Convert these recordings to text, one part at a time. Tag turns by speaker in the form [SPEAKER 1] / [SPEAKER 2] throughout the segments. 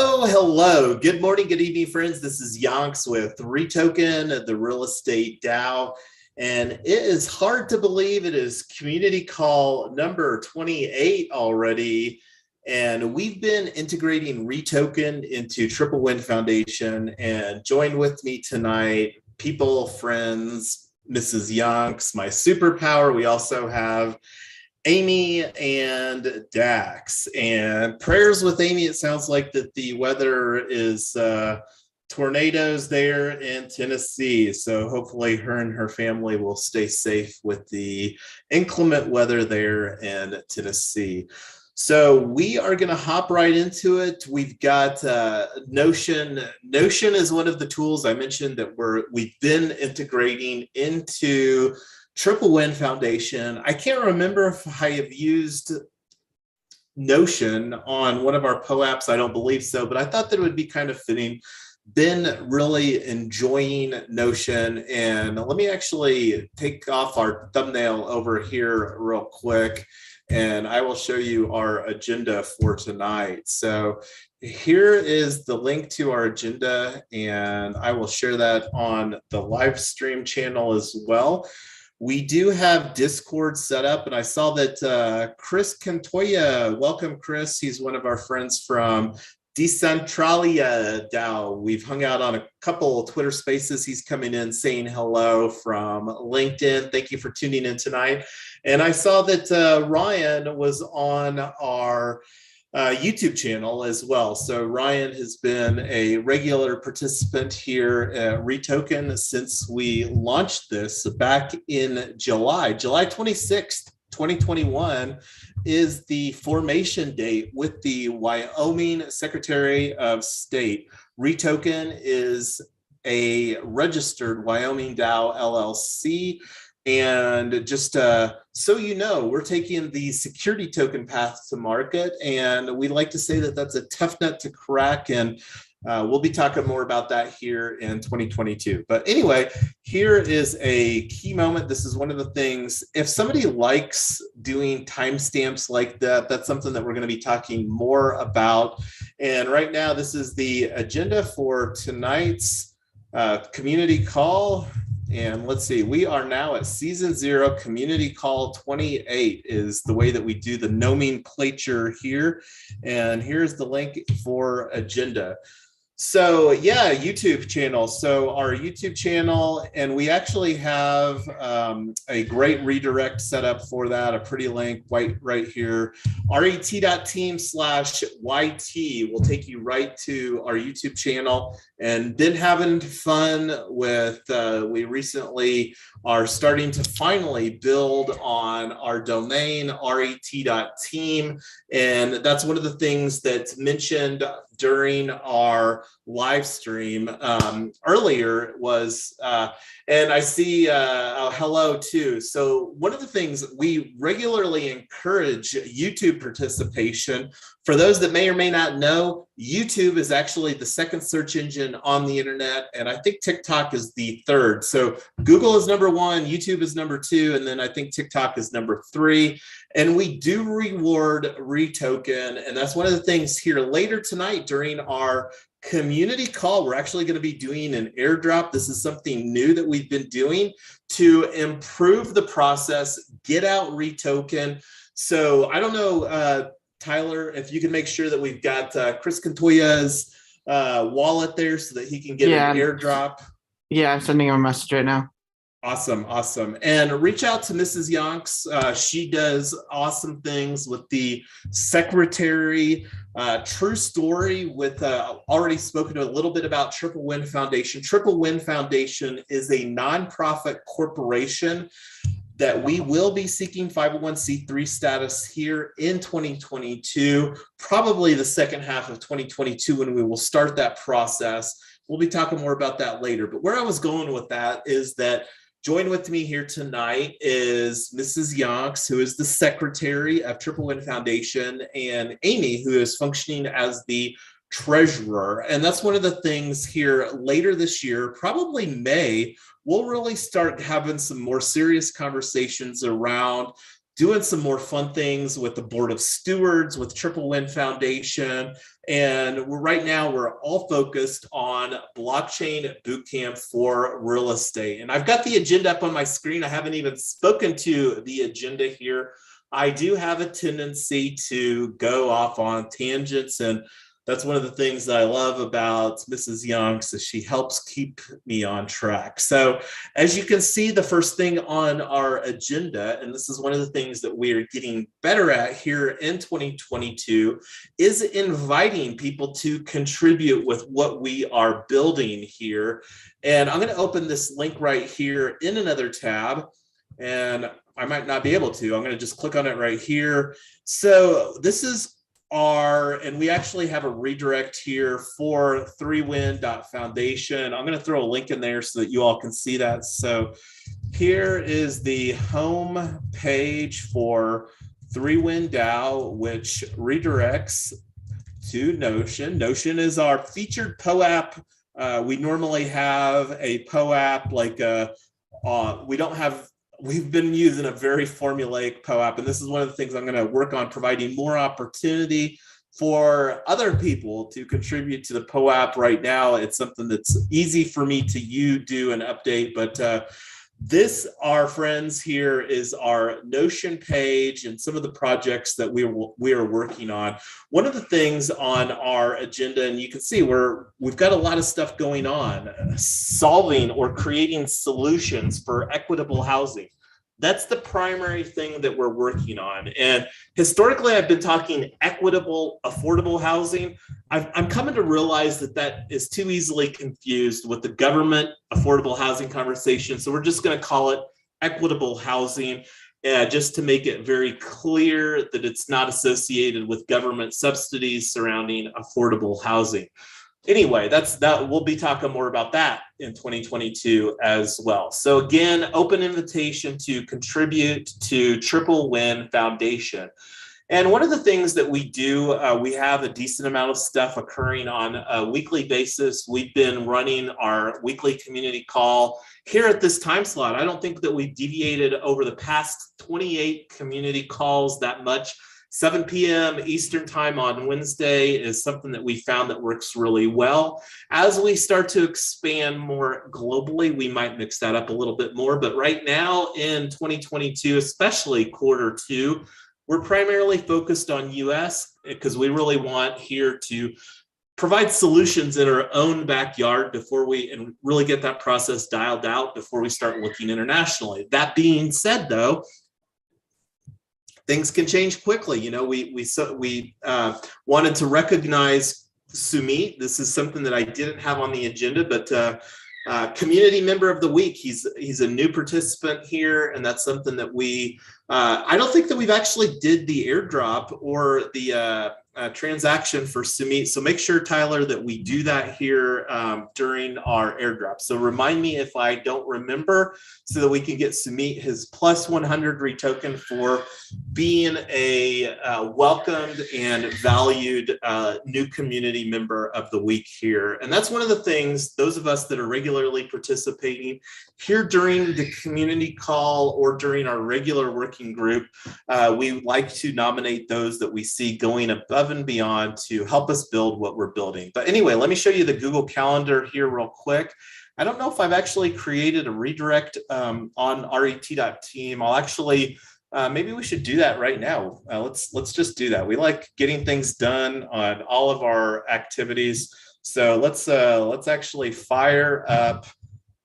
[SPEAKER 1] Hello. Good morning, good evening, friends. This is Yonks with REtoken, the real estate DAO. And it is hard to believe it is community call number 28 already. And we've been integrating REtoken into Triple Win Foundation. And join with me tonight, people, friends, Mrs. Yonks, my superpower. We also have Amy and Dax. And prayers with Amy. It sounds like that the weather is tornadoes there in Tennessee. So hopefully her and her family will stay safe with the inclement weather there in Tennessee. So we are going to hop right into it. We've got Notion. Notion is one of the tools I mentioned that we've been integrating into Triple Win Foundation. I can't remember if I have used Notion on one of our POAPs. I don't believe so, but I thought that it would be kind of fitting. Been really enjoying Notion. And let me actually take off our thumbnail over here real quick, and I will show you our agenda for tonight. So here is the link to our agenda, and I will share that on the live stream channel as well. We do have Discord set up, and I saw that Chris Cantoya, welcome Chris, he's one of our friends from Decentralized DAO. We've hung out on a couple of Twitter spaces. He's coming in saying hello from LinkedIn. Thank you for tuning in tonight. And I saw that Ryan was on our YouTube channel as well. So Ryan has been a regular participant here at REtoken since we launched this back in July 26th, 2021 is the formation date with the Wyoming Secretary of State. REtoken is a registered Wyoming DAO LLC. And just so you know, we're taking the security token path to market, and we like to say that that's a tough nut to crack, and we'll be talking more about that here in 2022. But anyway, here is a key moment. This is one of the things, if somebody likes doing timestamps like that, that's something that we're going to be talking more about. And right now, this is the agenda for tonight's community call. And let's see, we are now at season 0, community call 28 is the way that we do the nomenclature here. And here's the link for agenda. So yeah, YouTube channel. So our YouTube channel, and we actually have a great redirect set up for that, a pretty link right here. ret.team/YT will take you right to our YouTube channel. And been having fun with, we recently are starting to finally build on our domain, ret.team. And that's one of the things that's mentioned during our live stream earlier was, and I see hello too. So one of the things we regularly encourage YouTube participation. For those that may or may not know, YouTube is actually the second search engine on the internet, and I think TikTok is the third. So Google is number 1, YouTube is number 2, and then I think TikTok is number 3. And we do reward REtoken, and that's one of the things here later tonight during our community call. We're actually going to be doing an airdrop. This is something new that we've been doing to improve the process, get out REtoken. So I don't know, Tyler, if you can make sure that we've got Chris Cantoya's wallet there so that he can get an airdrop.
[SPEAKER 2] Yeah, I'm sending him a message right now.
[SPEAKER 1] Awesome, awesome. And reach out to Mrs. Yonks. She does awesome things with the secretary. True story with already spoken a little bit about Triple Win Foundation. Triple Win Foundation is a nonprofit corporation that we will be seeking 501c3 status here in 2022, probably the second half of 2022 when we will start that process. We'll be talking more about that later. But where I was going with that is that join with me here tonight is Mrs. Yonks, who is the secretary of Triple Win Foundation, and Amy, who is functioning as the treasurer. And that's one of the things here later this year, probably May, we'll really start having some more serious conversations around doing some more fun things with the board of stewards, with Triple Win Foundation. And right now we're all focused on blockchain bootcamp for real estate. And I've got the agenda up on my screen. I haven't even spoken to the agenda here. I do have a tendency to go off on tangents, and that's one of the things that I love about Mrs. Young, so she helps keep me on track. So as you can see, the first thing on our agenda, and this is one of the things that we are getting better at here in 2022, is inviting people to contribute with what we are building here. And I'm going to open this link right here in another tab, and I might not be able to. I'm going to just click on it right here. So this is and we actually have a redirect here for 3win.foundation. I'm going to throw a link in there so that you all can see that. So here is the home page for 3Win DAO, which redirects to Notion. Notion is our featured POAP. We normally have a POAP like we've been using a very formulaic POAP, and this is one of the things I'm going to work on, providing more opportunity for other people to contribute to the POAP. Right now, it's something that's easy for me to do and update, but this, our friends here, is our Notion page and some of the projects that we are working on. One of the things on our agenda, and you can see we've got a lot of stuff going on, solving or creating solutions for equitable housing. That's the primary thing that we're working on. And historically, I've been talking equitable, affordable housing. I'm coming to realize that is too easily confused with the government affordable housing conversation. So we're just going to call it equitable housing, just to make it very clear that it's not associated with government subsidies surrounding affordable housing. Anyway, we'll be talking more about that in 2022 as well. So again, open invitation to contribute to Triple Win Foundation. And one of the things that we do, we have a decent amount of stuff occurring on a weekly basis. We've been running our weekly community call here at this time slot. I don't think that we've deviated over the past 28 community calls that much. 7 p.m. Eastern time on Wednesday is something that we found that works really well. As we start to expand more globally, we might mix that up a little bit more. But right now in 2022, especially Q2, we're primarily focused on US because we really want here to provide solutions in our own backyard and really get that process dialed out before we start looking internationally. That being said, though, things can change quickly. You know, we wanted to recognize Sumit. This is something that I didn't have on the agenda, but community member of the week. He's a new participant here, and that's something that I don't think that we've actually did the airdrop or the transaction for Sumit. So make sure, Tyler, that we do that here during our airdrop. So remind me if I don't remember, so that we can get Sumit his plus 100 retoken for being a welcomed and valued new community member of the week here. And that's one of the things, those of us that are regularly participating here during the community call or during our regular working group, we like to nominate those that we see going above and beyond to help us build what we're building. But anyway, let me show you the Google Calendar here real quick. I don't know if I've actually created a redirect on RET.team. I'll actually, maybe we should do that right now. Let's just do that. We like getting things done on all of our activities. So let's actually fire up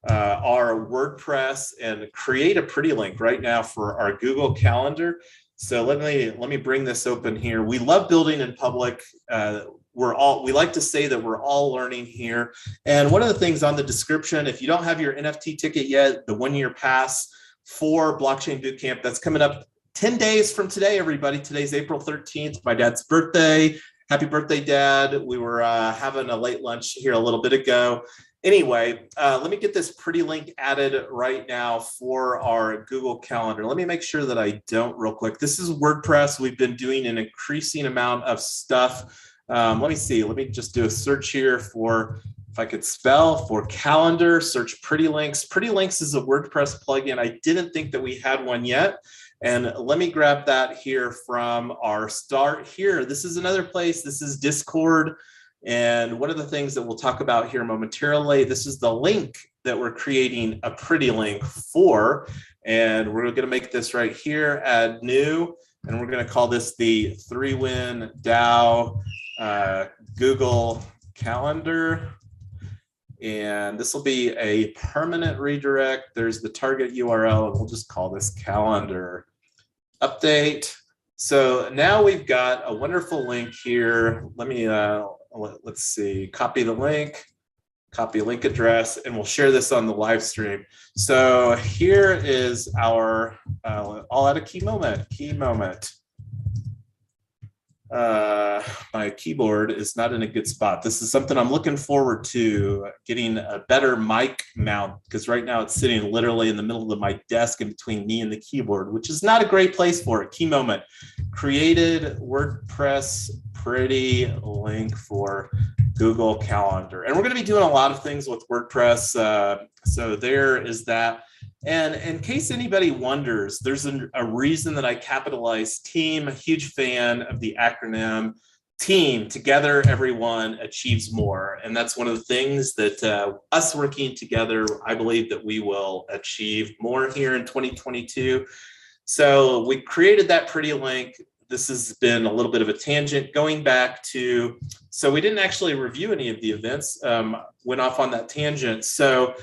[SPEAKER 1] our WordPress and create a pretty link right now for our Google Calendar. So let me bring this open here. We love building in public. We like to say that we're all learning here. And one of the things on the description, if you don't have your NFT ticket yet, the 1-year pass for Blockchain Bootcamp, that's coming up 10 days from today, everybody. Today's April 13th, my dad's birthday. Happy birthday, Dad. We were having a late lunch here a little bit ago. Anyway, let me get this pretty link added right now for our Google Calendar. Let me make sure that I don't real quick. This is WordPress. We've been doing an increasing amount of stuff. Let me see. Let me just do a search here for, if I could spell, for calendar, search Pretty Links. Pretty Links is a WordPress plugin. I didn't think that we had one yet. And let me grab that here from our start here. This is another place. This is Discord. And one of the things that we'll talk about here momentarily, this is the link that we're creating a pretty link for. And we're going to make this right here, add new, and we're going to call this the 3-Win DAO Google Calendar. And this will be a permanent redirect. There's the target URL, and we'll just call this calendar update. So now we've got a wonderful link here. Let me, let's see, copy the link, copy link address, and we'll share this on the live stream. So here is our, I'll add a key moment. My keyboard is not in a good spot. This is something I'm looking forward to, getting a better mic mount, because right now it's sitting literally in the middle of my desk in between me and the keyboard, which is not a great place for it. Key moment. Created WordPress pretty link for Google Calendar. And we're going to be doing a lot of things with WordPress. So there is that. And in case anybody wonders, there's a reason that I capitalize team. A huge fan of the acronym team. Together, everyone achieves more. And that's one of the things that us working together, I believe that we will achieve more here in 2022. So we created that pretty link. This has been a little bit of a tangent going back to, so we didn't actually review any of the events, went off on that tangent. So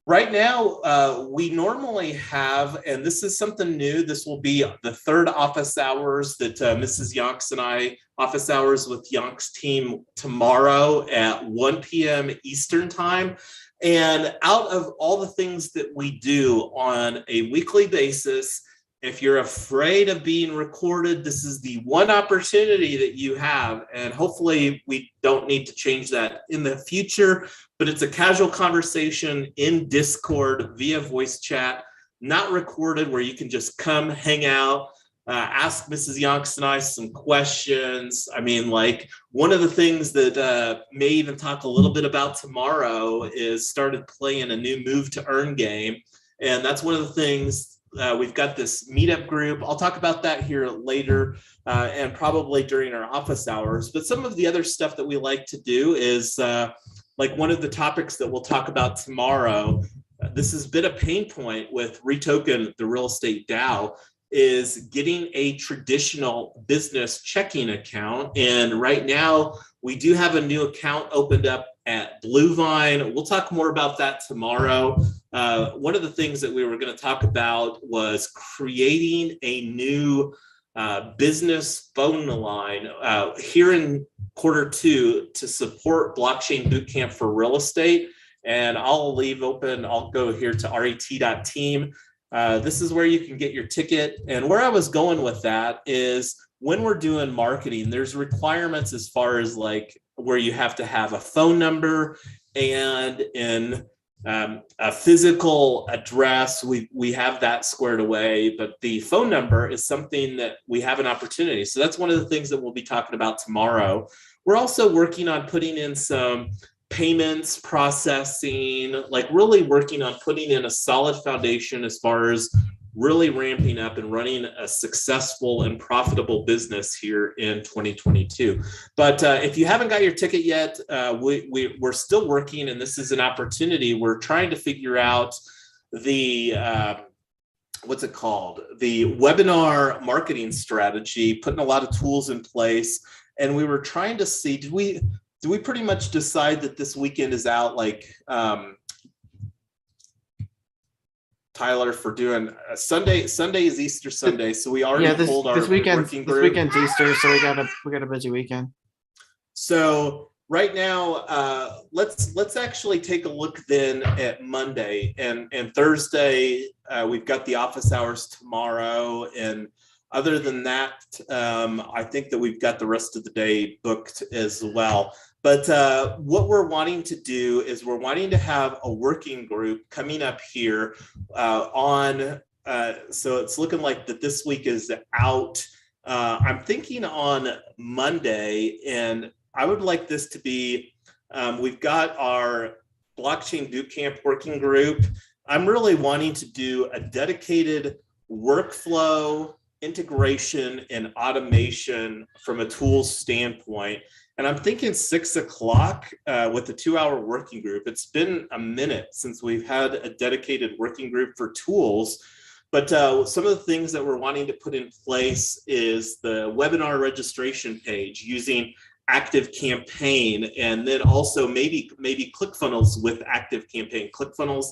[SPEAKER 1] right now, we normally have, and this is something new, this will be the third office hours that Mrs. Yonks and I, office hours with Yonks team tomorrow at 1 p.m. Eastern time. And out of all the things that we do on a weekly basis, if you're afraid of being recorded, this is the one opportunity that you have. And hopefully we don't need to change that in the future, but it's a casual conversation in Discord via voice chat, not recorded, where you can just come hang out, ask Mrs. Yonks and I some questions. I mean, like, one of the things that may even talk a little bit about tomorrow is started playing a new move to earn game. And that's one of the things. We've got this meetup group. I'll talk about that here later and probably during our office hours. But some of the other stuff that we like to do is like one of the topics that we'll talk about tomorrow. This has been a pain point with REtoken, the real estate DAO, is getting a traditional business checking account. And right now we do have a new account opened up at Bluevine. We'll talk more about that tomorrow. One of the things that we were going to talk about was creating a new business phone line here in Q2 to support blockchain bootcamp for real estate. And I'll leave open, I'll go here to ret.team. This is where you can get your ticket. And where I was going with that is when we're doing marketing, there's requirements as far as like where you have to have a phone number and in a physical address. We have that squared away, but the phone number is something that we have an opportunity. So that's one of the things that we'll be talking about tomorrow. We're also working on putting in some payments processing, like really working on putting in a solid foundation as far as really ramping up and running a successful and profitable business here in 2022. But if you haven't got your ticket yet, we're still working, and this is an opportunity. We're trying to figure out the what's it called? The webinar marketing strategy, putting a lot of tools in place. And we were trying to see, did we pretty much decide that this weekend is out, like Tyler, for doing Sunday? Sunday is Easter Sunday, so we already pulled our working group.
[SPEAKER 2] This weekend's Easter, so we got a busy weekend.
[SPEAKER 1] So right now, let's actually take a look then at Monday and Thursday. We've got the office hours tomorrow, and other than that, I think that we've got the rest of the day booked as well. But what we're wanting to do is we're wanting to have a working group coming up here on, so it's looking like that this week is out. I'm thinking on Monday, and I would like this to be, we've got our blockchain bootcamp working group. I'm really wanting to do a dedicated workflow, integration, and automation from a tools standpoint. And I'm thinking 6 o'clock with the 2-hour working group. It's been a minute since we've had a dedicated working group for tools. But some of the things that we're wanting to put in place is the webinar registration page using ActiveCampaign, and then also maybe ClickFunnels with ActiveCampaign. ClickFunnels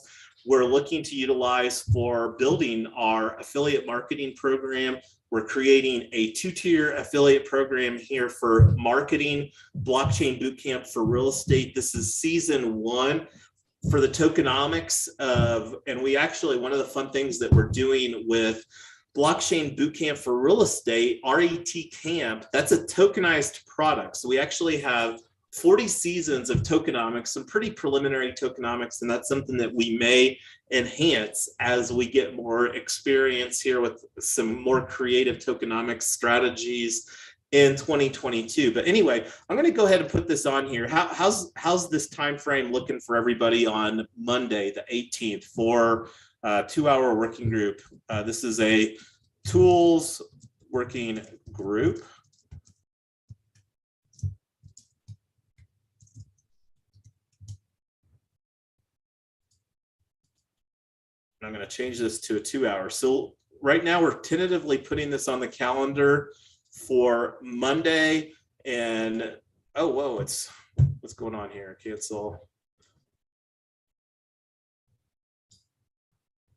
[SPEAKER 1] we're looking to utilize for building our affiliate marketing program. We're creating a 2-tier affiliate program here for marketing, blockchain bootcamp for real estate. This is season 1 for the tokenomics of, and we actually, one of the fun things that we're doing with blockchain bootcamp for real estate, RETCamp, that's a tokenized product. So we actually have 40 seasons of tokenomics, some pretty preliminary tokenomics, and that's something that we may enhance as we get more experience here with some more creative tokenomics strategies in 2022. But anyway, I'm going to go ahead and put this on here. How's this time frame looking for everybody on Monday, the 18th, for a 2-hour working group? This is a tools working group. I'm going to change this to a 2-hour. So right now we're tentatively putting this on the calendar for Monday. And oh, whoa, what's going on here? Cancel.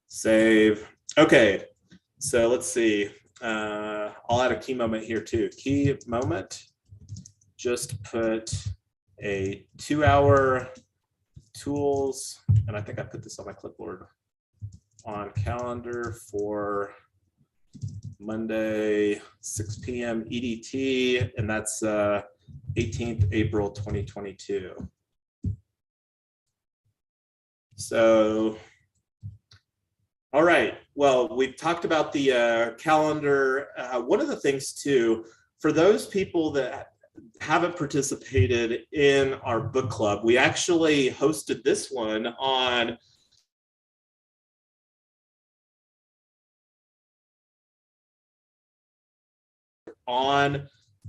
[SPEAKER 1] Save. Okay, so let's see. I'll add a key moment here too. Key moment. Just put a 2-hour tools, and I think I put this on my clipboard, on calendar for Monday, 6 p.m. EDT, and that's 18th April 2022. So, all right, well, we've talked about the calendar. One of the things too, for those people that haven't participated in our book club, we actually hosted this one on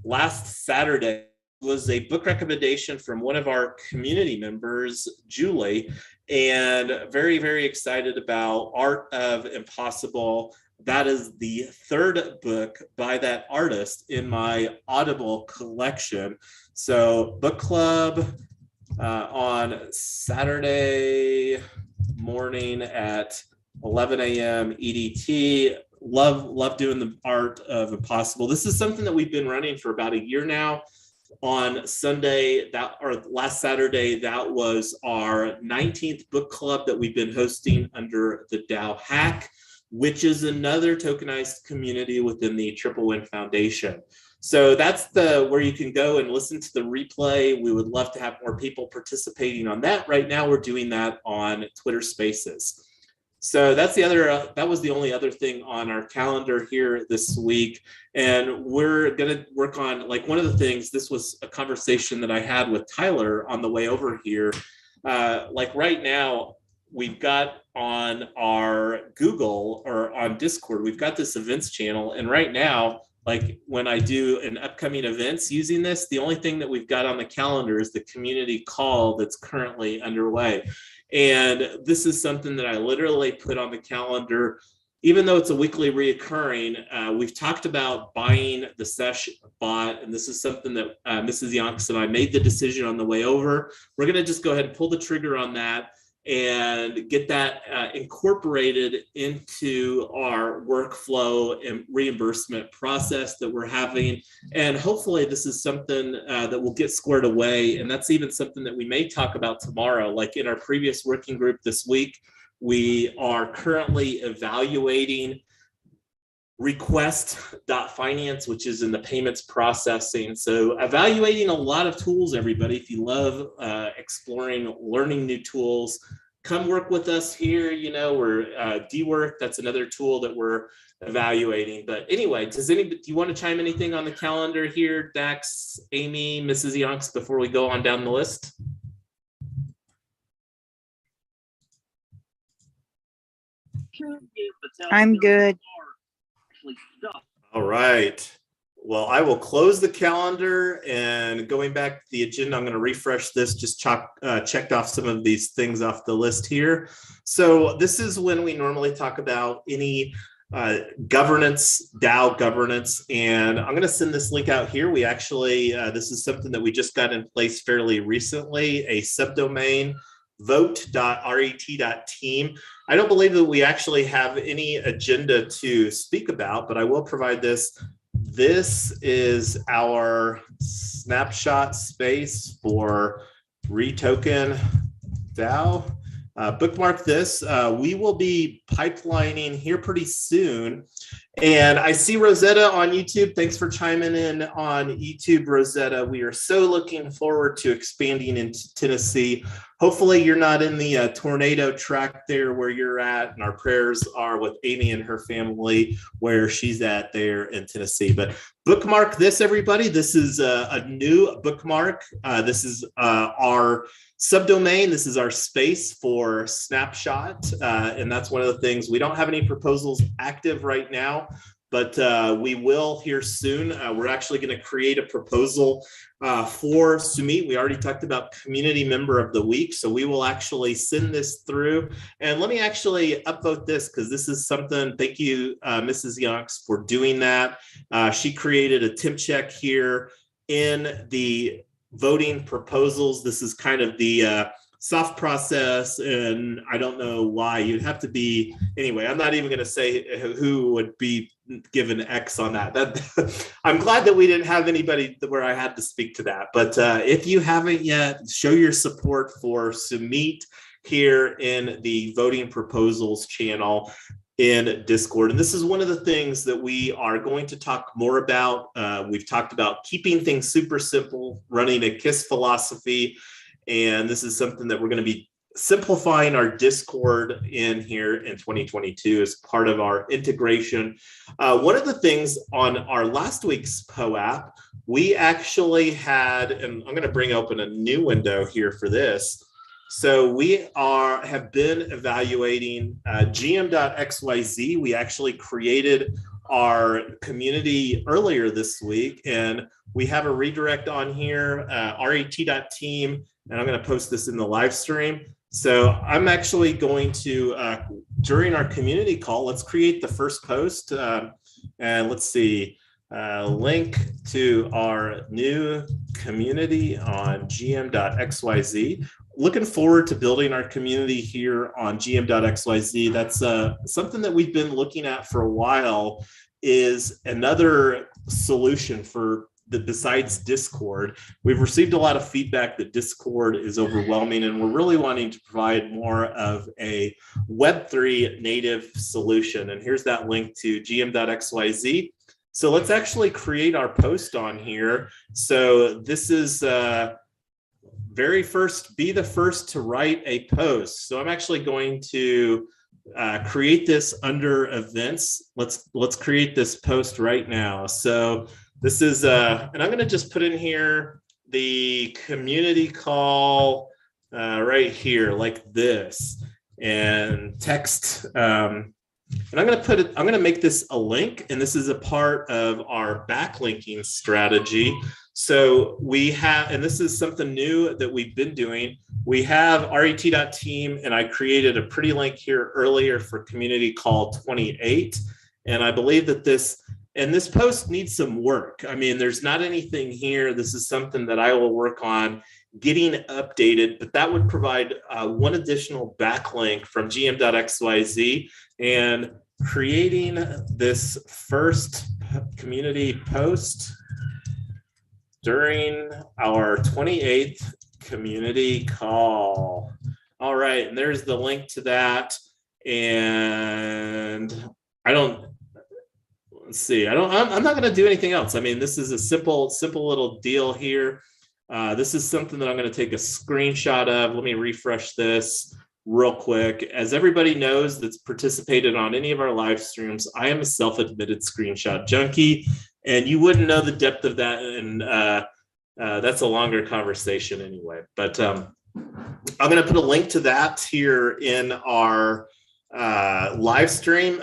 [SPEAKER 1] last Saturday. Was a book recommendation from one of our community members, Julie, and very, very excited about Art of Impossible. That is the 3rd book by that artist in my Audible collection. So book club on Saturday morning at 11 a.m. EDT. Love doing the Art of Impossible. This is something that we've been running for about a year now. On Sunday, last Saturday, that was our 19th book club that we've been hosting under the DAO Hack, which is another tokenized community within the Triple Win Foundation. So that's where you can go and listen to the replay. We would love to have more people participating on that. Right now, we're doing that on Twitter Spaces. So that's that was the only other thing on our calendar here this week. And we're going to work on, like, one of the things, this was a conversation that I had with Tyler on the way over here. Like right now, we've got on our Google or on Discord, we've got this events channel. And right now, like when I do an upcoming events using this, the only thing that we've got on the calendar is the community call that's currently underway. And this is something that I literally put on the calendar, even though it's a weekly reoccurring. We've talked about buying the Sesh bot, and this is something that Mrs. Yonks and I made the decision on the way over. We're going to just go ahead and pull the trigger on that and get that incorporated into our workflow and reimbursement process that we're having. And hopefully this is something that will get squared away. And that's even something that we may talk about tomorrow. Like in our previous working group this week, we are currently evaluating request.finance, which is in the payments processing. So evaluating a lot of tools, everybody. If you love exploring, learning new tools, come work with us here. You know, we're DWork, that's another tool that we're evaluating. But anyway, do you want to chime anything on the calendar here, Dax, Amy, Mrs. Yonks, before we go on down the list?
[SPEAKER 3] I'm good.
[SPEAKER 1] All right. Well, I will close the calendar, and going back to the agenda, I'm going to refresh this, just checked off some of these things off the list here. So this is when we normally talk about any governance, DAO governance, and I'm going to send this link out here. We actually, this is something that we just got in place fairly recently, a subdomain, vote.ret.team. I don't believe that we actually have any agenda to speak about, but I will provide this. This is our snapshot space for REtoken DAO. Bookmark this. We will be pipelining here pretty soon. And I see Rosetta on YouTube. Thanks for chiming in on YouTube, Rosetta. We are so looking forward to expanding into Tennessee. Hopefully you're not in the tornado track there where you're at, and our prayers are with Amy and her family where she's at there in Tennessee. But bookmark this, everybody. This is a new bookmark. This is our subdomain. This is our space for snapshot, and that's one of the things. We don't have any proposals active right now, but we will here soon. We're actually going to create a proposal for Sumit. We already talked about community member of the week, so we will actually send this through. And let me actually upvote this, because this is something, thank you, Mrs. Yonks, for doing that. She created a temp check here in the voting proposals. This is kind of the soft process, and I don't know why you'd have to be, anyway, I'm not even going to say who would be given X on that. I'm glad that we didn't have anybody where I had to speak to that. But if you haven't yet, show your support for Sumit here in the voting proposals channel in Discord. And this is one of the things that we are going to talk more about. We've talked about keeping things super simple, running a KISS philosophy. And this is something that we're going to be simplifying our Discord in here in 2022 as part of our integration. One of the things on our last week's POAP, we actually had, and I'm going to bring open a new window here for this. So we have been evaluating gm.xyz. We actually created our community earlier this week, and we have a redirect on here, ret.team, and I'm going to post this in the live stream. So I'm actually going to, during our community call, let's create the first post, and let's see, link to our new community on gm.xyz. Looking forward to building our community here on gm.xyz. That's something that we've been looking at for a while, is another solution for besides Discord. We've received a lot of feedback that Discord is overwhelming, and we're really wanting to provide more of a Web3 native solution. And here's that link to gm.xyz. So let's actually create our post on here. So this is very first, be the first to write a post. So I'm actually going to create this under events. Let's create this post right now. So this is, and I'm going to just put in here the community call right here, like this, and text. And I'm going to put it, I'm going to make this a link, and this is a part of our backlinking strategy. So we have, and this is something new that we've been doing. We have ret.team, and I created a pretty link here earlier for community call 28. And I believe that this post needs some work. I mean, there's not anything here. This is something that I will work on getting updated, but that would provide one additional backlink from gm.xyz, and creating this first community post during our 28th community call. All right, and there's the link to that. And let's see, I'm not gonna do anything else. I mean, this is a simple little deal here. This is something that I'm gonna take a screenshot of. Let me refresh this real quick. As everybody knows that's participated on any of our live streams, I am a self-admitted screenshot junkie, and you wouldn't know the depth of that, and that's a longer conversation anyway. But I'm going to put a link to that here in our live stream,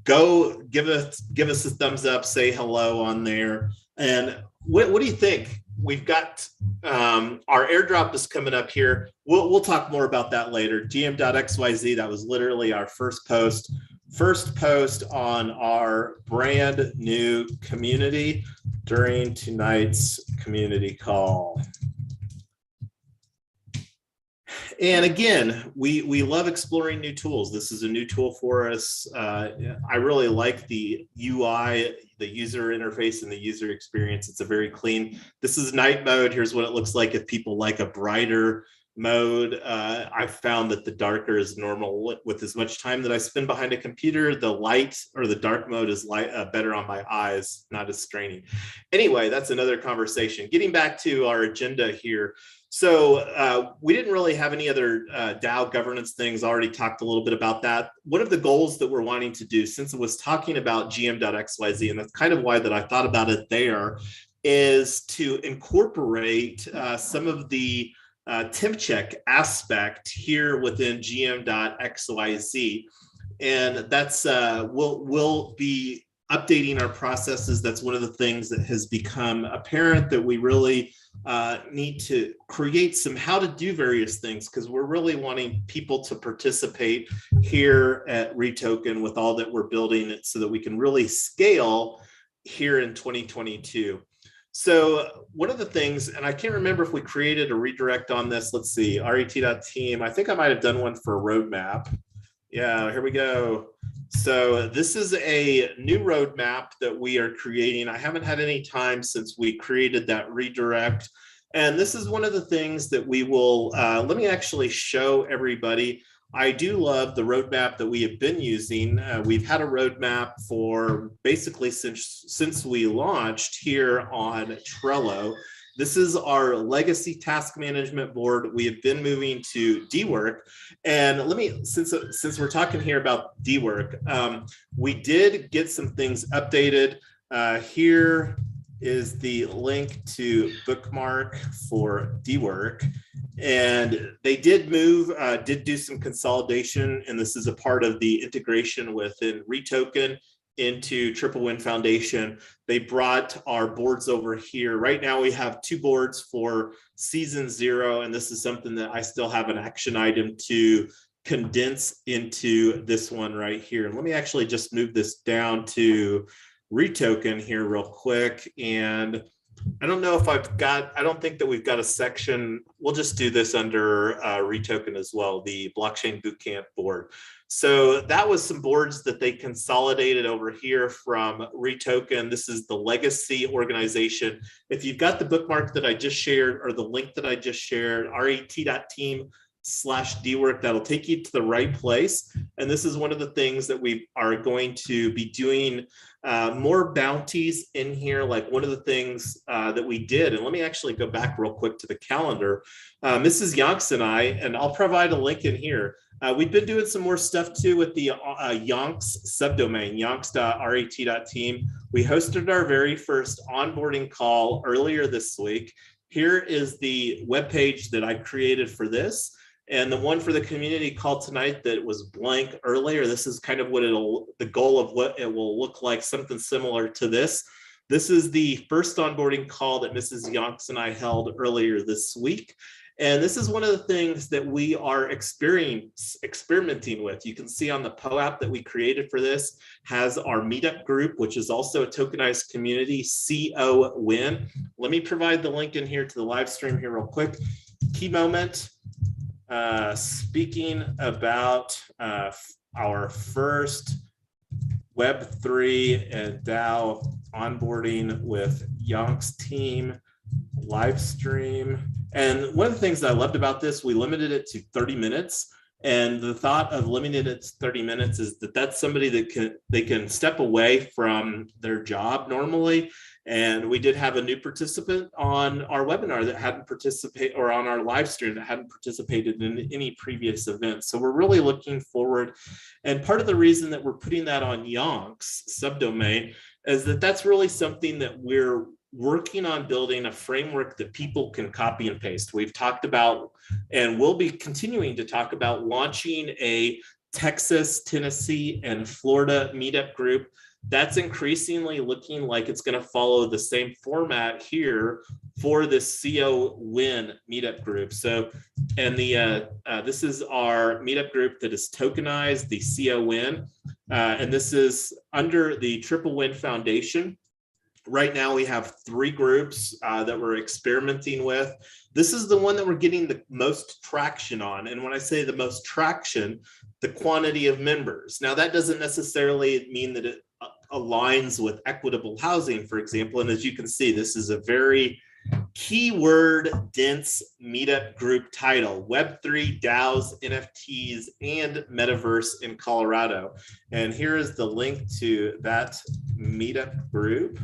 [SPEAKER 1] go give us a thumbs up, say hello on there. And what do you think? We've got our airdrop is coming up here. We'll talk more about that later. gm.xyz, that was literally our first post on our brand new community during tonight's community call. And again, we love exploring new tools. This is a new tool for us. I really like the UI, the user interface, and the user experience. It's a very clean. This is night mode. Here's what it looks like if people like a brighter mode. I've found that the darker is normal. With as much time that I spend behind a computer, the light or the dark mode is better on my eyes, not as straining. Anyway, that's another conversation. Getting back to our agenda here. So we didn't really have any other DAO governance things. I already talked a little bit about that. One of the goals that we're wanting to do, since it was talking about gm.xyz, and that's kind of why that I thought about it there, is to incorporate some of the temp check aspect here within gm.xyz. And that's, we'll be updating our processes. That's one of the things that has become apparent, that we really need to create some how to do various things, because we're really wanting people to participate here at REtoken with all that we're building, so that we can really scale here in 2022. So one of the things, and I can't remember if we created a redirect on this. Let's see, ret.team. I think I might have done one for a roadmap. Yeah, here we go. So this is a new roadmap that we are creating. I haven't had any time since we created that redirect. And this is one of the things that we will, let me actually show everybody. I do love the roadmap that we have been using. We've had a roadmap for basically since we launched here on Trello. This is our legacy task management board. We have been moving to dwork. And let me, since we're talking here about dwork, we did get some things updated. Here is the link to bookmark for dwork. And they did move, did do some consolidation. And this is a part of the integration within REtoken into Triple Win Foundation. They brought our boards over here. Right now we have 2 boards for season 0, and this is something that I still have an action item to condense into this one right here. And let me actually just move this down to REtoken here real quick. And I don't know if I don't think that we've got a section. We'll just do this under REtoken as well, the Blockchain Bootcamp board. So that was some boards that they consolidated over here from REtoken. This is the legacy organization. If you've got the bookmark that I just shared, or the link that I just shared, ret.team/dwork, that'll take you to the right place. And this is one of the things that we are going to be doing, more bounties in here. Like one of the things that we did, and let me actually go back real quick to the calendar. Mrs. Yonks and I'll provide a link in here. We've been doing some more stuff too with the Yonks subdomain, yonks.ret.team. We hosted our very first onboarding call earlier this week. Here is the webpage that I created for this. And the one for the community call tonight that was blank earlier, this is kind of what the goal of what it will look like, something similar to this. This is the first onboarding call that Mrs. Yonks and I held earlier this week. And this is one of the things that we are experimenting with. You can see on the POAP that we created for this has our meetup group, which is also a tokenized community, CO Win. Let me provide the link in here to the live stream here real quick. Key moment. Speaking about our first Web3 and DAO onboarding with Yonks team live stream. And one of the things that I loved about this, we limited it to 30 minutes. And the thought of limiting it to 30 minutes is that that's somebody that they can step away from their job normally. And we did have a new participant on our webinar that hadn't participated, or on our live stream that hadn't participated in any previous event. So we're really looking forward. And part of the reason that we're putting that on Yonks subdomain is that that's really something that we're working on, building a framework that people can copy and paste. We've talked about, and we'll be continuing to talk about, launching a Texas, Tennessee, and Florida meetup group. That's increasingly looking like it's going to follow the same format here for this CO Win meetup group. So, and this is our meetup group that is tokenized, the CO Win, and this is under the Triple Win Foundation. Right now, we have 3 groups that we're experimenting with. This is the one that we're getting the most traction on. And when I say the most traction, the quantity of members. Now, that doesn't necessarily mean that it aligns with equitable housing, for example. And as you can see, this is a very keyword dense meetup group title: Web3, DAOs, NFTs, and Metaverse in Colorado. And here is the link to that meetup group.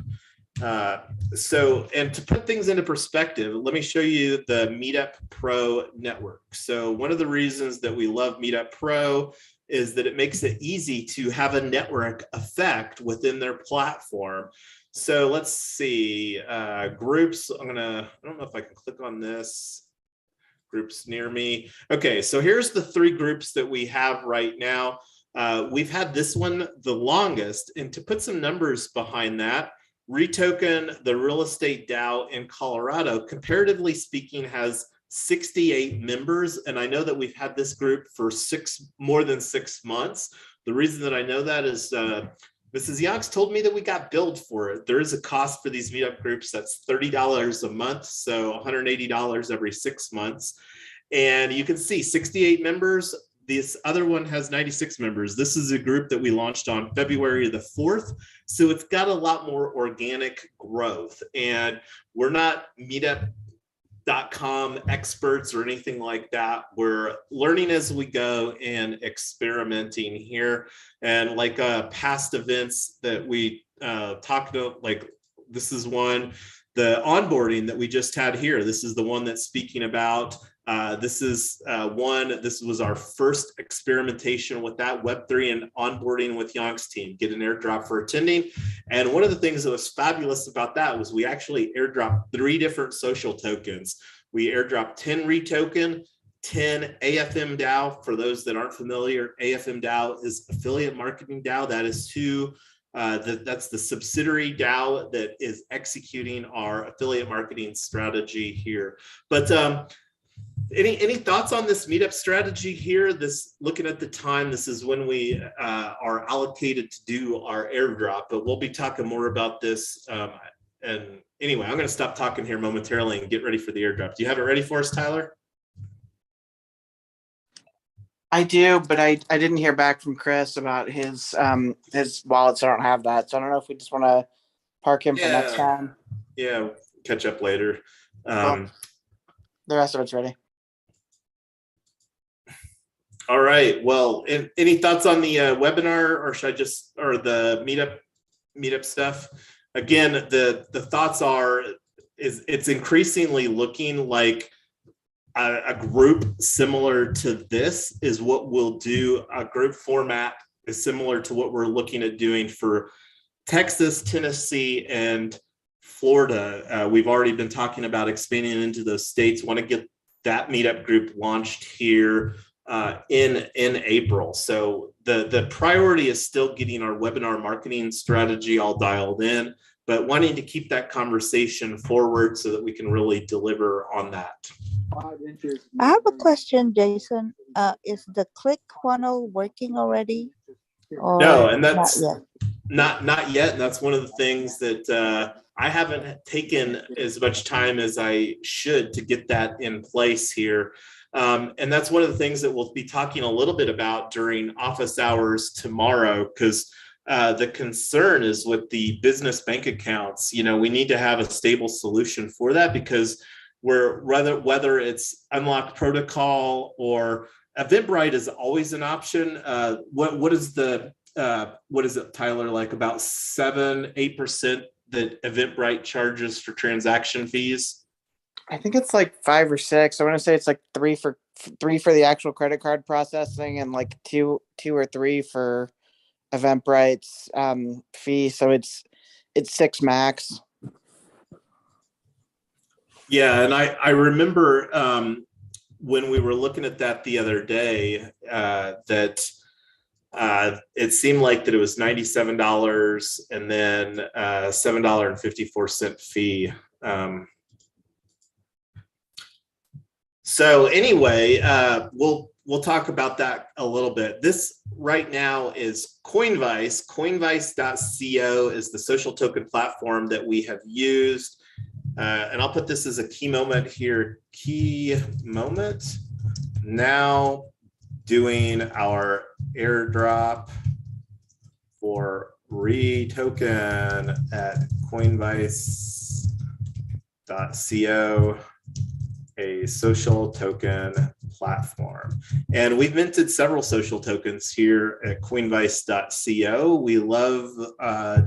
[SPEAKER 1] And to put things into perspective, let me show you the Meetup Pro network. So one of the reasons that we love Meetup Pro is that it makes it easy to have a network effect within their platform. So let's see, groups. I don't know if I can click on this. Groups near me. Okay, so here's the 3 groups that we have right now. We've had this one the longest, and to put some numbers behind that, REtoken, the real estate DAO in Colorado, comparatively speaking, has 68 members. And I know that we've had this group for more than 6 months. The reason that I know that is Mrs. Youngs told me that we got billed for it. There is a cost for these meetup groups. That's $30 a month, so $180 every 6 months. And you can see 68 members. This other one has 96 members. This is a group that we launched on February the 4th. So it's got a lot more organic growth. And we're not meetup.com experts or anything like that. We're learning as we go and experimenting here. And like past events that we talked about, like this is one, the onboarding that we just had here. This is the one that's speaking about. This was our first experimentation with that Web3 and onboarding with Young's team, get an airdrop for attending. And one of the things that was fabulous about that was we actually airdropped 3 different social tokens. We airdropped 10 REtoken, 10 AFM DAO. For those that aren't familiar, AFM DAO is affiliate marketing DAO. That is that's the subsidiary DAO that is executing our affiliate marketing strategy here. But any thoughts on this meetup strategy here? Looking at the time, this is when we are allocated to do our airdrop, but we'll be talking more about this. And anyway, I'm going to stop talking here momentarily and get ready for the airdrop. Do you have it ready for us, Tyler?
[SPEAKER 2] I do, but I didn't hear back from Chris about his wallets. I don't have that, so I don't know if we just want to park him for next time.
[SPEAKER 1] Yeah, catch up later.
[SPEAKER 2] Cool. The rest of it's ready.
[SPEAKER 1] All right. Well, any thoughts on the webinar, or should I just, or the meetup stuff? Again, the thoughts are, it's increasingly looking like a group similar to this is what we'll do. A group format is similar to what we're looking at doing for Texas, Tennessee, and Florida. We've already been talking about expanding into those states. Want to get that meetup group launched here in April. So the priority is still getting our webinar marketing strategy all dialed in, but wanting to keep that conversation forward so that we can really deliver on that.
[SPEAKER 3] I have a question, Jason. Is the click funnel working already? Or
[SPEAKER 1] no, and that's
[SPEAKER 3] not
[SPEAKER 1] yet. And that's one of the things that I haven't taken as much time as I should to get that in place here. And that's one of the things that we'll be talking a little bit about during office hours tomorrow, because the concern is with the business bank accounts. You know, we need to have a stable solution for that, because whether it's unlocked protocol or Eventbrite is always an option. What is it, Tyler, like about 7-8% that Eventbrite charges for transaction fees?
[SPEAKER 2] I think it's like 5 or 6. I want to say it's like 3 for the actual credit card processing, and like 2 or 3 for Eventbrite's fee. So it's 6 max.
[SPEAKER 1] Yeah, and I remember when we were looking at that the other day, that it seemed like that it was $97 and then $7.54 fee. So anyway, we'll talk about that a little bit. This right now is Coinvice. Coinvice.co is the social token platform that we have used. And I'll put this as a key moment here. Key moment. Now doing our airdrop for REtoken at Coinvice.co, a social token platform. And we've minted several social tokens here at Coinvice.co. We love,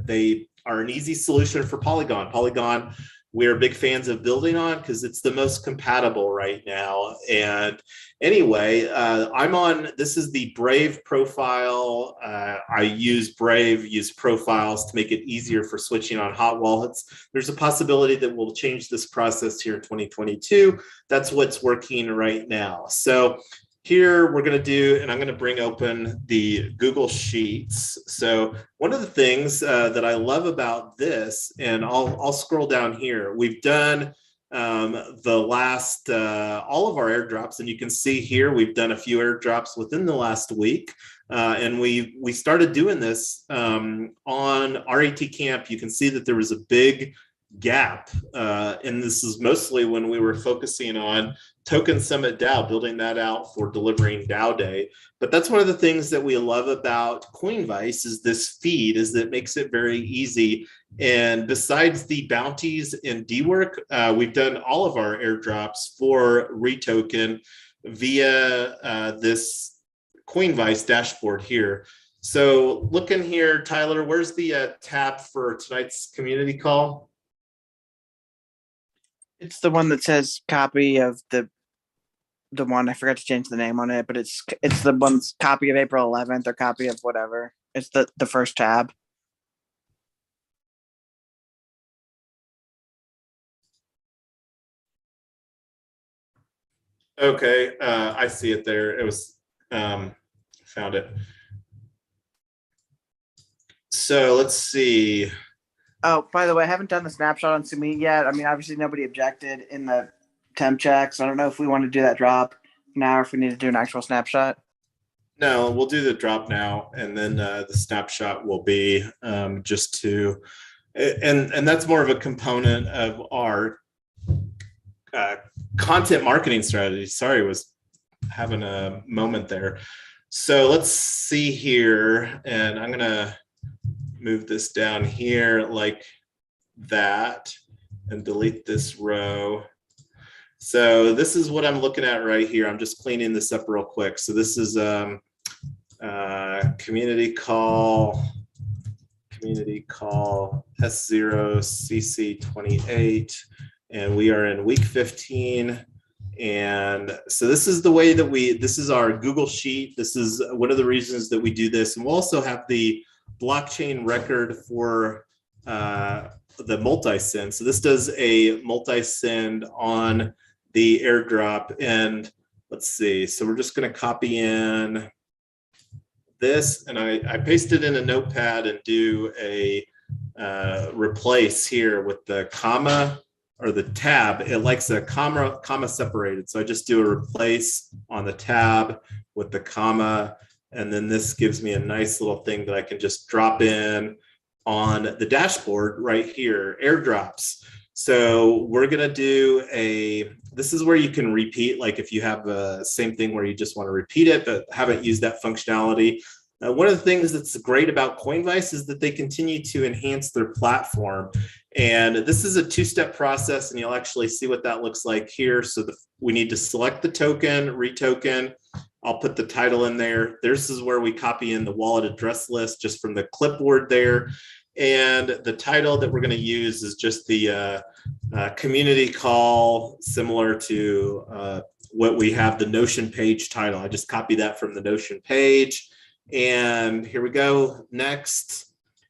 [SPEAKER 1] they are an easy solution for Polygon. Polygon, we're big fans of building on because it's the most compatible right now. And anyway, I'm on, this is the Brave profile. I use Brave, use profiles to make it easier for switching on hot wallets. There's a possibility that we'll change this process here in 2022. That's what's working right now. So here we're going to do, and I'm going to bring open the Google Sheets. So one of the things that I love about this, and I'll scroll down here, we've done the last, all of our airdrops, and you can see here, we've done a few airdrops within the last week. And we started doing this on RETCamp. You can see that there was a big gap. And this is mostly when we were focusing on Token Summit DAO, building that out for delivering DAO Day. But that's one of the things that we love about Coinvice is this feed, is that it makes it very easy. And besides the bounties and D-work, we've done all of our airdrops for REtoken via this Coinvice dashboard here. So looking here, Tyler, where's the tab for tonight's community call?
[SPEAKER 2] It's the one that says copy of the one, I forgot to change the name on it, but it's the one's copy of April 11th or copy of whatever. It's the first tab.
[SPEAKER 1] Okay, I see it there. It was, found it. So let's see.
[SPEAKER 2] Oh, by the way, I haven't done the snapshot on Sumi yet. I mean, obviously nobody objected in the temp check, so I don't know if we want to do that drop now or if we need to do an actual snapshot.
[SPEAKER 1] No, we'll do the drop now, and then the snapshot will be just to, and that's more of a component of our content marketing strategy. Sorry, was having a moment there. So let's see here, and I'm gonna move this down here like that and delete this row. So this is what I'm looking at right here. I'm just cleaning this up real quick. So this is community call s0cc28, and we are in week 15. And so this is the way that this is our Google Sheet. This is one of the reasons that we do this. And we'll also have the blockchain record for the multi-send. So this does a multi-send on the airdrop. And let's see, so we're just going to copy in this, and I paste it in a notepad and do a replace here with the comma or the tab. It likes a comma separated. So I just do a replace on the tab with the comma. And then this gives me a nice little thing that I can just drop in on the dashboard right here, airdrops. So we're gonna do this is where you can repeat, like if you have the same thing where you just wanna repeat it, but haven't used that functionality. One of the things that's great about Coinvice is that they continue to enhance their platform. And this is a two-step process, and you'll actually see what that looks like here. So we need to select the token, REtoken. I'll put the title in there. This is where we copy in the wallet address list just from the clipboard there. And the title that we're going to use is just the community call, similar to what we have the Notion page title. I just copy that from the Notion page. And here we go, next.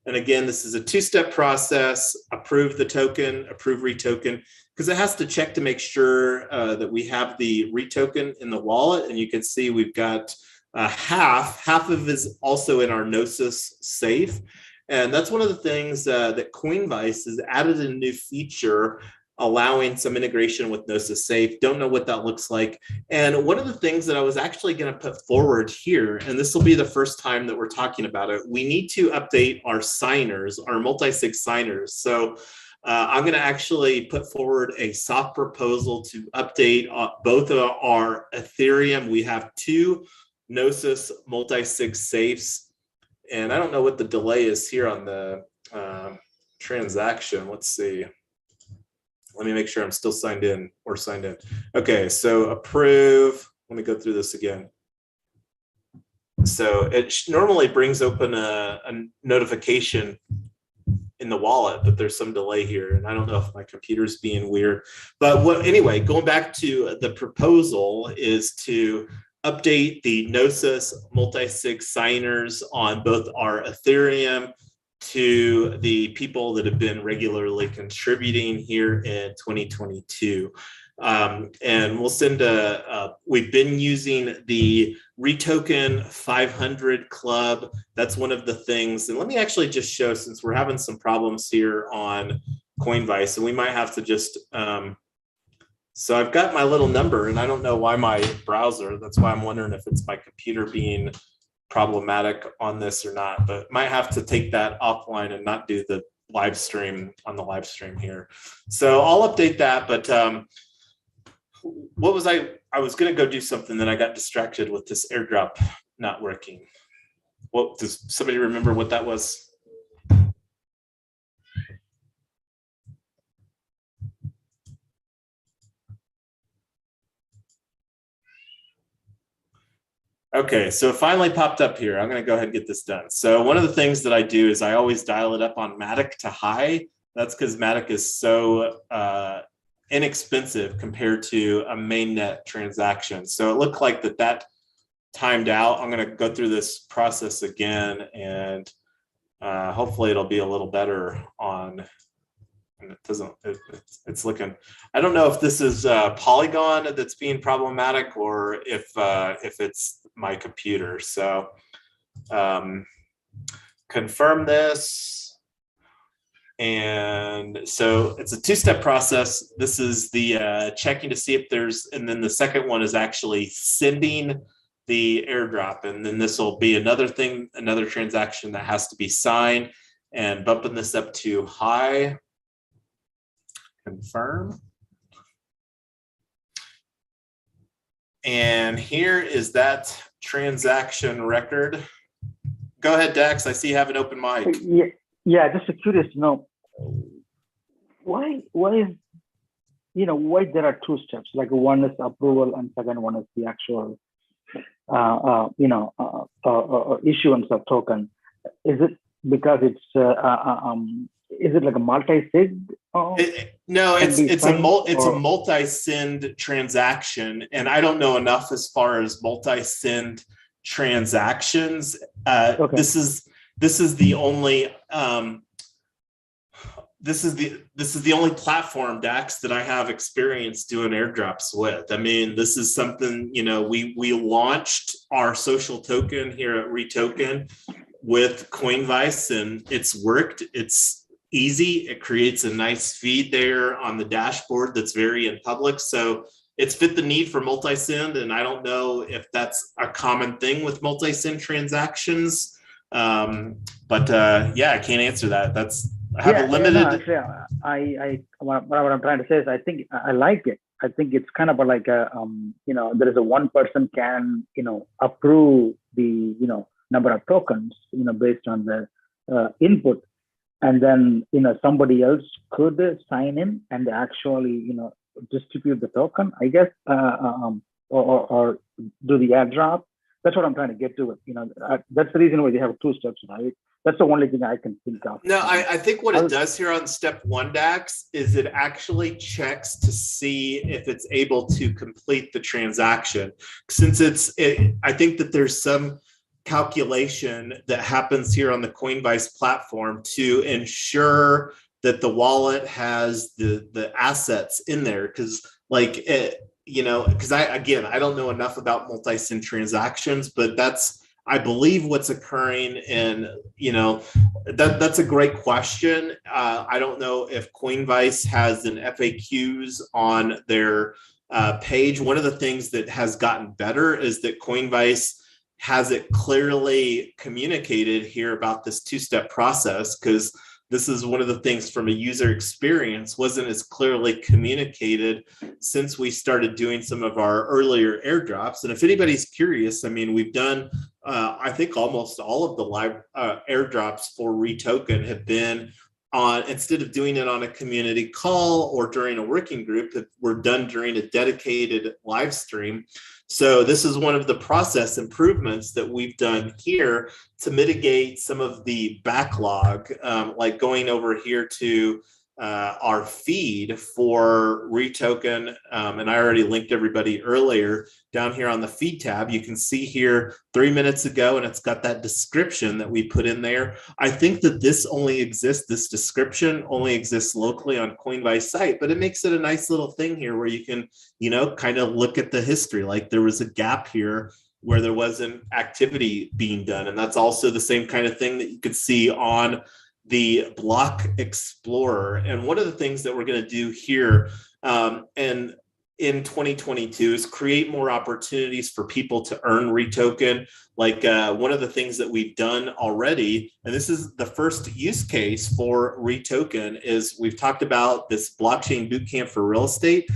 [SPEAKER 1] And again, this is a two-step process. Approve the token, approve REtoken, because it has to check to make sure that we have the REtoken in the wallet. And you can see we've got Half of it is also in our Gnosis safe. And that's one of the things that Coinvice has added a new feature allowing some integration with Gnosis Safe. Don't know what that looks like. And one of the things that I was actually going to put forward here, and this will be the first time that we're talking about it, we need to update our signers, our multi-sig signers. So I'm going to actually put forward a soft proposal to update both of our Ethereum. We have 2 Gnosis multi-sig safes. And I don't know what the delay is here on the transaction. Let's see. Let me make sure I'm still signed in or signed in. Okay, so approve. Let me go through this again. So it normally brings open a notification in the wallet that there's some delay here. And I don't know if my computer's being weird. But anyway, going back to the proposal is to update the Gnosis multi-sig signers on both our Ethereum to the people that have been regularly contributing here in 2022. And we'll send we've been using the REtoken 500 club. That's one of the things. And let me actually just show, since we're having some problems here on Coinvice, and we might have to just, so I've got my little number, and I don't know why my browser, that's why I'm wondering if it's my computer being problematic on this or not, but might have to take that offline and not do the live stream on the live stream here. So I'll update that, but what was I was going to go do something, then I got distracted with this airdrop not working. What, does somebody remember what that was? Okay, so it finally popped up here. I'm going to go ahead and get this done. So one of the things that I do is I always dial it up on Matic to high. That's because Matic is so inexpensive compared to a mainnet transaction. So it looked like that timed out. I'm going to go through this process again, and hopefully it'll be a little better on. And it doesn't, it's looking, I don't know if this is Polygon that's being problematic or if it's my computer. So confirm this. And so it's a 2-step process. This is the checking to see if there's, and then the second one is actually sending the airdrop. And then this will be another thing, another transaction that has to be signed, and bumping this up to high. Confirm. And here is that transaction record. Go ahead, Dax. I see you have an open mic.
[SPEAKER 4] Yeah, just curious to know why is, why there are 2 steps, like one is approval and second one is the actual issuance of token. Is it because it's is it like a multi-sig?
[SPEAKER 1] No, it's a multi-sig transaction, and I don't know enough as far as multi-sig transactions.
[SPEAKER 4] Okay.
[SPEAKER 1] This is the only this is the only platform, Dax, that I have experience doing airdrops with. I mean, this is something, we launched our social token here at REtoken with Coinvice, and it's worked. It's easy. It creates a nice feed there on the dashboard that's very in public. So it's fit the need for multi-sig, and I don't know if that's a common thing with multi-sig transactions. But yeah, I can't answer that. I have a limited.
[SPEAKER 4] No, actually, what I'm trying to say is, I think I like it. I think it's kind of like a there is a one person can approve the number of tokens based on the input, and then somebody else could sign in and actually distribute the token, I guess, or do the airdrop. That's what I'm trying to get to it. That's the reason why they have 2 steps, right? That's the only thing I can think of.
[SPEAKER 1] No, I think what it does here on step 1, Dax, is it actually checks to see if it's able to complete the transaction. Since I think that there's some calculation that happens here on the Coinvice platform to ensure that the wallet has the assets in there. Because you know, because I don't know enough about multi-sig transactions, but that's, I believe, what's occurring. And, you know, that's a great question. I don't know if Coinvice has an FAQs on their page. One of the things that has gotten better is that Coinvice has it clearly communicated here about this two-step process, because this is one of the things from a user experience wasn't as clearly communicated since we started doing some of our earlier airdrops. And if anybody's curious, I mean, we've done, I think almost all of the live airdrops for REtoken have been on, instead of doing it on a community call or during a working group, that were done during a dedicated live stream. So this is one of the process improvements that we've done here to mitigate some of the backlog, like going over here to our feed for REtoken. And I already linked everybody earlier down here on the feed tab. You can see here 3 minutes ago, and it's got that description that we put in there. I think that this description only exists locally on Coinvice site, but it makes it a nice little thing here where you can, you know, kind of look at the history. Like there was a gap here where there wasn't activity being done. And that's also the same kind of thing that you could see on the Block Explorer. And one of the things that we're going to do here and in 2022 is create more opportunities for people to earn REtoken. Like one of the things that we've done already, and this is the first use case for REtoken, is we've talked about this blockchain bootcamp for real estate.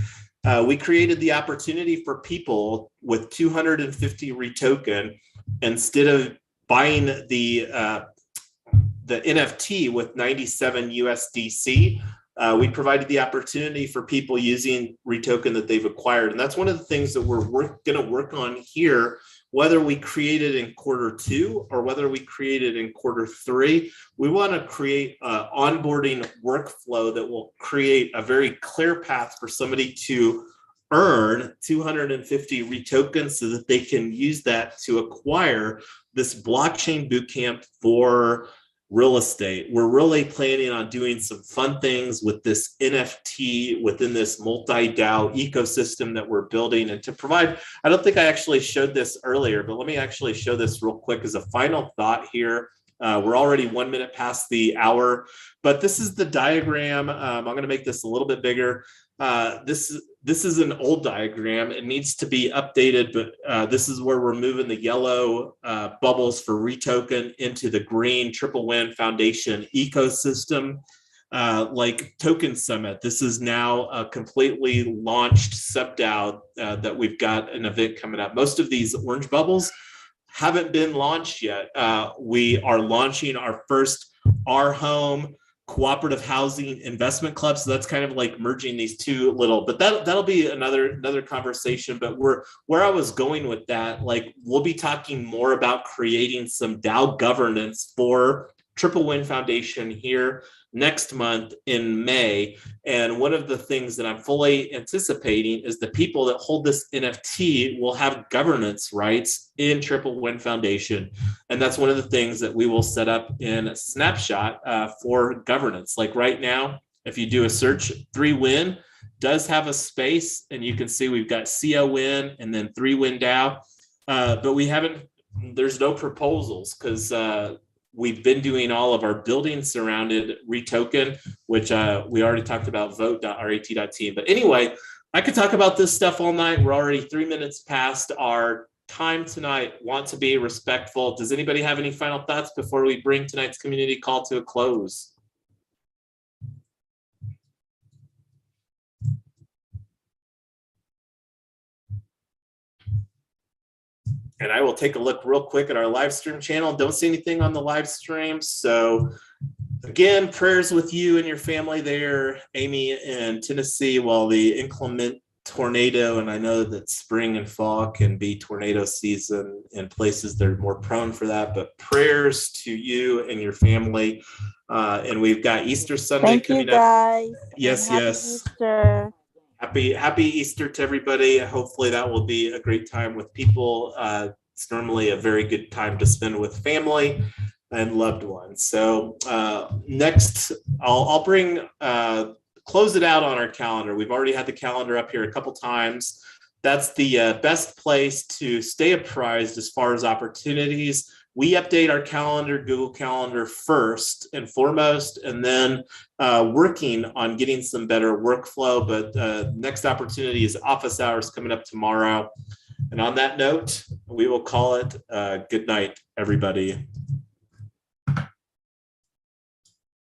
[SPEAKER 1] We created the opportunity for people with 250 REtoken, instead of buying the NFT with 97 USDC, we provided the opportunity for people using REtoken that they've acquired. And that's one of the things that we're going to work on here, whether we create it in Q2 or whether we create it in Q3. We want to create an onboarding workflow that will create a very clear path for somebody to earn 250 REtokens so that they can use that to acquire this blockchain bootcamp for real estate. We're really planning on doing some fun things with this NFT within this multi-DAO ecosystem that we're building. And to provide, I don't think I actually showed this earlier, but let me actually show this real quick as a final thought here. We're already 1 minute past the hour, but this is the diagram. I'm going to make this a little bit bigger. This is an old diagram. It needs to be updated, but this is where we're moving the yellow bubbles for REtoken into the green Triple Win Foundation ecosystem. Like Token Summit, this is now a completely launched sub-DAO that we've got an event coming up. Most of these orange bubbles haven't been launched yet. We are launching our first Our Home cooperative housing investment club. So that's kind of like merging these two little, but that'll be another conversation. But where I was going with that, like we'll be talking more about creating some DAO governance for Triple Win Foundation here next month in May. And one of the things that I'm fully anticipating is the people that hold this NFT will have governance rights in Triple Win Foundation. And that's one of the things that we will set up in a snapshot for governance. Like right now, if you do a search, 3Win does have a space, and you can see we've got COWin and then 3Win DAO, but we haven't, there's no proposals because we've been doing all of our building surrounded REtoken, which we already talked about, vote.ret.team. But anyway, I could talk about this stuff all night. We're already 3 minutes past our time tonight. Want to be respectful. Does anybody have any final thoughts before we bring tonight's community call to a close? And I will take a look real quick at our live stream channel. Don't see anything on the live stream. So again, prayers with you and your family there, Amy, in Tennessee, while the inclement tornado, and I know that spring and fall can be tornado season in places that are more prone for that, but prayers to you and your family. And we've got Easter Sunday coming up. Thank you, guys. Yes, yes. Easter. Happy Easter to everybody. Hopefully that will be a great time with people. It's normally a very good time to spend with family and loved ones. So next, I'll bring, close it out on our calendar. We've already had the calendar up here a couple times. that's the best place to stay apprised as far as opportunities. We update our calendar, Google Calendar first and foremost, and then working on getting some better workflow. But next opportunity is office hours coming up tomorrow. And on that note, we will call it good night, everybody.